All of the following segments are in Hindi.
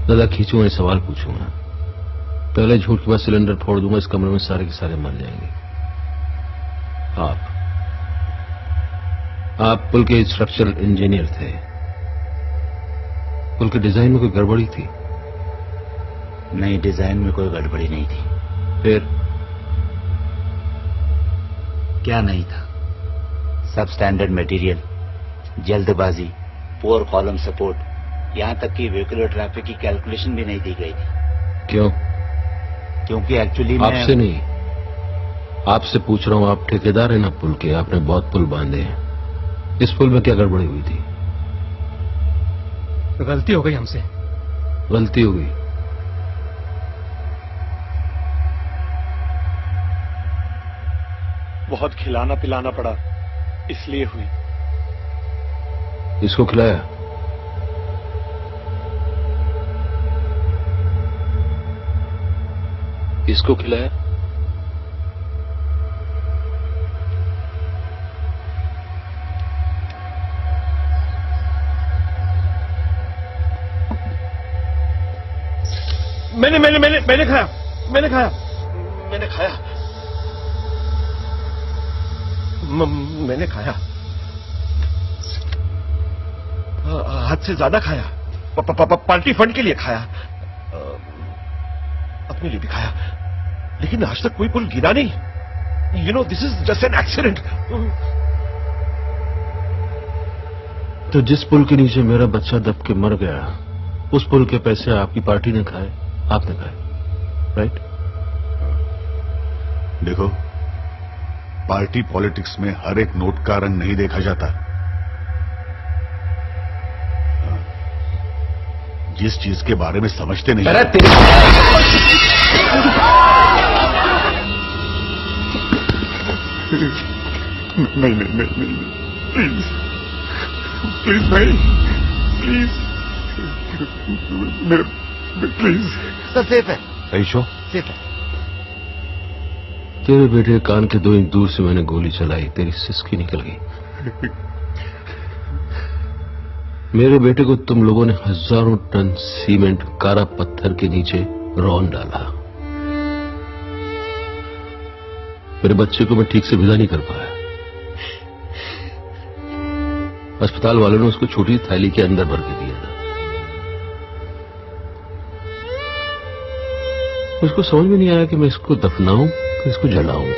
ज्यादा खींचूंगा, सवाल पूछूंगा। पहले झूठ के बाद सिलेंडर फोड़ दूंगा, इस कमरे में सारे के सारे मर जाएंगे। आप पुल के स्ट्रक्चरल इंजीनियर थे। पुल के डिजाइन में कोई गड़बड़ी थी? नहीं, डिजाइन में कोई गड़बड़ी नहीं थी। फिर क्या नहीं था? सब स्टैंडर्ड मटेरियल, जल्दबाजी, पुअर कॉलम सपोर्ट, यहां तक कि व्हीकुलर ट्रैफिक की कैलकुलेशन भी नहीं दी गई थी। क्यों? क्योंकि एक्चुअली आपसे नहीं, आपसे पूछ रहा हूं। आप ठेकेदार हैं ना पुल के, आपने बहुत पुल बांधे हैं। इस पुल में क्या गड़बड़ी हुई थी? गलती हो गई हमसे। गलती हो गई? बहुत खिलाना पिलाना पड़ा, इसलिए हुई। इसको खिलाया? किसको खिलाया? मैंने खाया। मैंने खाया। मैंने खाया, हद से ज्यादा खाया। पार्टी फंड के लिए खाया, अपने लिए भी खाया, लेकिन आज तक कोई पुल गिरा नहीं। You know, this is just an accident. तो जिस पुल के नीचे मेरा बच्चा दब के मर गया, उस पुल के पैसे आपकी पार्टी ने खाए, आपने खाए, राइट? देखो, पार्टी पॉलिटिक्स में हर एक नोट का रंग नहीं देखा जाता। जिस चीज के बारे में समझते नहीं। नहीं, प्लीज नहीं, प्लीज। सब सेफ है। ऐशो, सेफ है। तेरे बेटे कान के 2 इंच दूर से मैंने गोली चलाई, तेरी सिसकी निकल गई। मेरे बेटे को तुम लोगों ने हजारों टन सीमेंट कारा पत्थर के नीचे रौन डाला। मेरे बच्चे को मैं ठीक से विदा नहीं कर पाया। अस्पताल वालों ने उसको छोटी थैली के अंदर भर के दिया था। मुझको समझ में नहीं आया कि मैं इसको दफनाऊं कि इसको जलाऊं।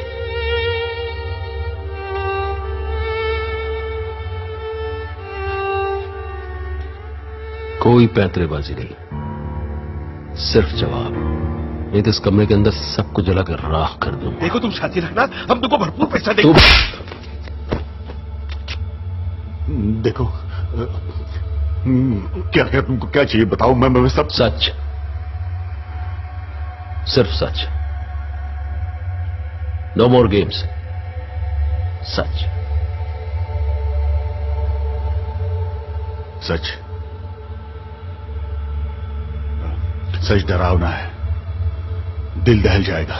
कोई पैंतरेबाजी नहीं, सिर्फ जवाब। नहीं तो इस कमरे के अंदर सबको जलाकर राख कर दूंगा। देखो, तुम शांति रखना, हम तुमको भरपूर पैसा देंगे। देखो, क्या तुमको क्या चाहिए बताओ, मैं सब। सच, सिर्फ सच। No more games. सच। सच। सच डरावना है, दिल दहल जाएगा।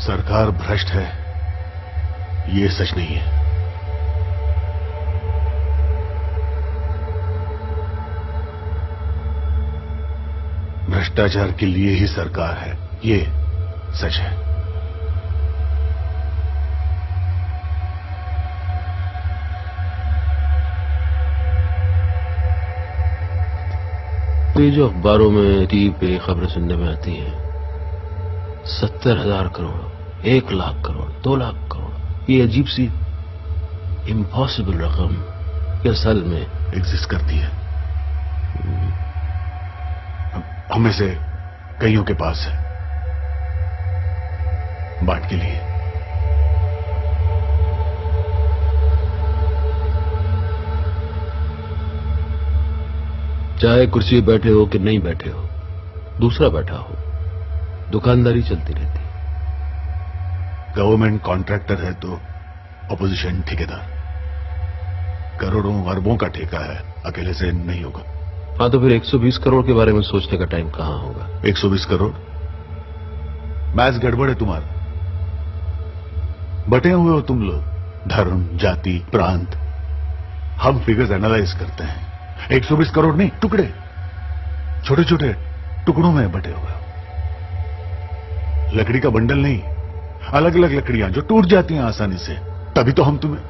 सरकार भ्रष्ट है, ये सच नहीं है। भ्रष्टाचार के लिए ही सरकार है, ये सच है। तो ये जो अखबारों में, टीवी पे खबरें सुनने में आती हैं, 70,000 करोड़, 1 लाख करोड़, 2 लाख करोड़, ये अजीब सी इम्पॉसिबल रकम के असल में एग्जिस्ट करती है। हमें से कईयों के पास है, बांट के लिए। चाहे कुर्सी पे बैठे हो कि नहीं बैठे हो, दूसरा बैठा हो, दुकानदारी चलती रहती। गवर्नमेंट कॉन्ट्रैक्टर है तो ऑपोजिशन ठेकेदार। करोड़ों अरबों का ठेका है, अकेले से नहीं होगा। हाँ, तो फिर 120 करोड़ के बारे में सोचने का टाइम कहां होगा? 120 करोड़? मैथ्स गड़बड़ है तुम्हारा। बटे हुए हो तुम लोग। धर्म, जाति, प्रांत, हम फिगर्स एनालाइज करते हैं। 120 करोड़ नहीं, टुकड़े, छोटे छोटे टुकड़ों में बटे हुए हो। लकड़ी का बंडल नहीं, अलग अलग लकड़ियां जो टूट जाती हैं आसानी से। तभी तो हम तुम्हें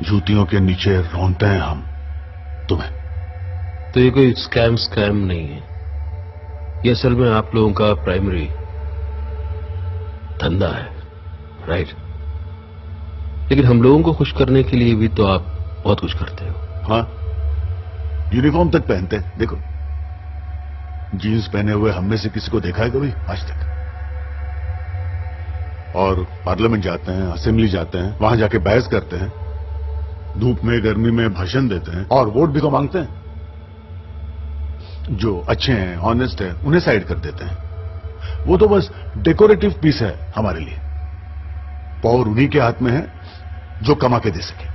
जूतियों के नीचे रौंदते हैं हम तुम्हें। तो ये कोई स्कैम नहीं है, ये असल में आप लोगों का प्राइमरी धंधा है, राइट? लेकिन हम लोगों को खुश करने के लिए भी तो आप बहुत कुछ करते हो। हाँ, यूनिफॉर्म तक पहनते हैं। देखो, जीन्स पहने हुए हम में से किसी को देखा है कभी आज तक? और पार्लियामेंट जाते हैं, असेंबली जाते हैं, वहां जाके बहस करते हैं, धूप में गर्मी में भाषण देते हैं और वोट भी तो मांगते हैं। जो अच्छे हैं, ऑनेस्ट है, उन्हें साइड कर देते हैं। वो तो बस डेकोरेटिव पीस है हमारे लिए। पावर उन्हीं के हाथ में है जो कमा के दे सके।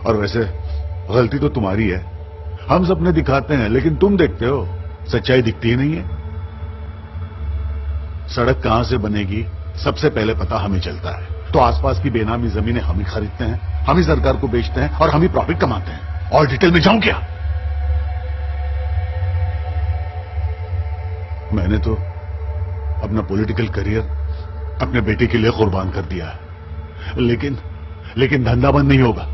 और वैसे गलती तो तुम्हारी है। हम सपने दिखाते हैं लेकिन तुम देखते हो, सच्चाई दिखती ही नहीं है। सड़क कहां से बनेगी सबसे पहले पता हमें चलता है, तो आसपास की बेनामी जमीनें हम ही खरीदते हैं, हम ही सरकार को बेचते हैं और हम ही प्रॉफिट कमाते हैं। और डिटेल में जाऊं क्या? मैंने तो अपना पॉलिटिकल करियर अपने बेटे के लिए कुर्बान कर दिया है, लेकिन धंधा बंद नहीं होगा।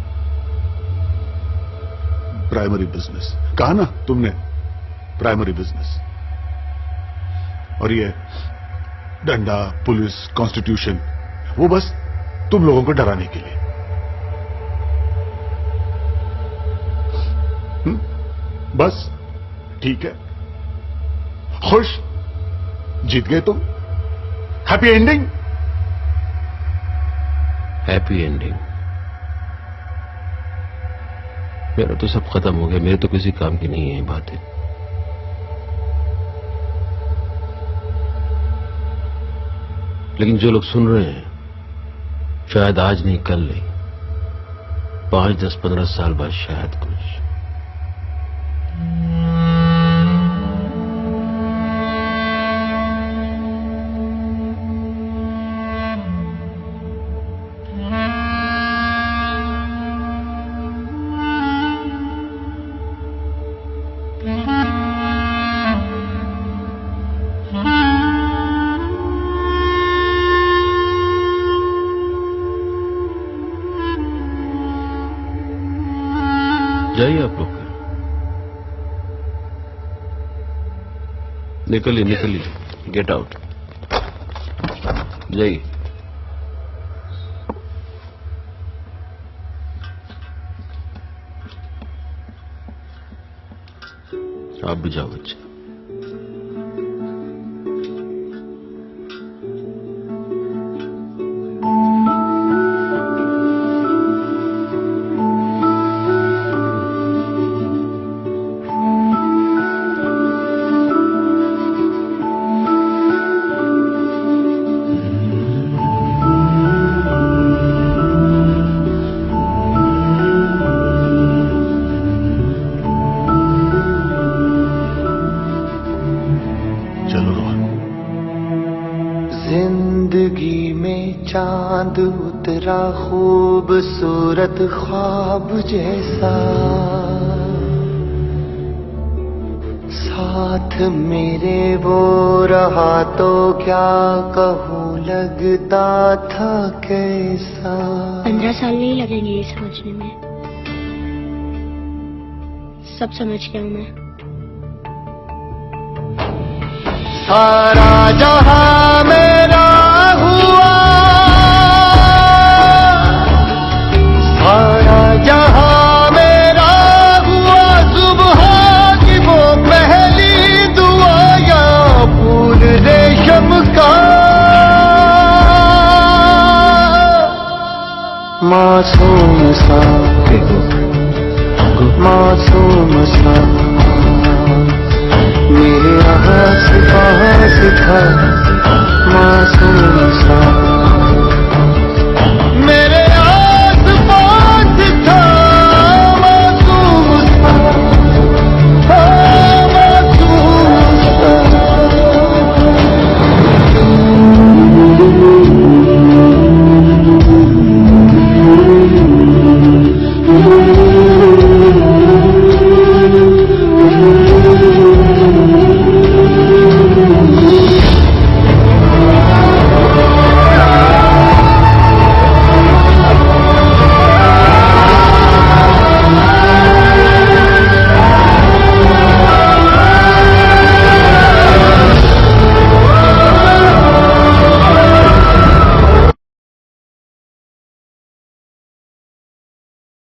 प्राइमरी बिजनेस कहा ना तुमने, प्राइमरी बिजनेस। और ये डंडा, पुलिस, कॉन्स्टिट्यूशन, वो बस तुम लोगों को डराने के लिए। बस ठीक है, खुश, जीत गए तुम। Happy ending. Happy ending? मेरा तो सब खत्म हो गया, मेरे तो किसी काम की नहीं है बातें। लेकिन जो लोग सुन रहे हैं, शायद आज नहीं कल नहीं, 5, 10, 15 साल बाद शायद कुछ। जाइए आप लोग, निकलिए, गेट आउट, जाइए। आप भी जाओ बच्चे। जिंदगी में चांद उतरा खूबसूरत ख्वाब जैसा, साथ मेरे वो रहा तो क्या कहूँ लगता था कैसा। 15 साल नहीं लगेंगे ये समझने में, सब समझ गया हूँ मैं। सारा जहां मेरा हुआ, सारा जहां मेरा हुआ, सुबह की वो पहली दुआ या फूल रेशम का। मासूम सा, मासूम सा मेरे आस पास था, मासूम सा।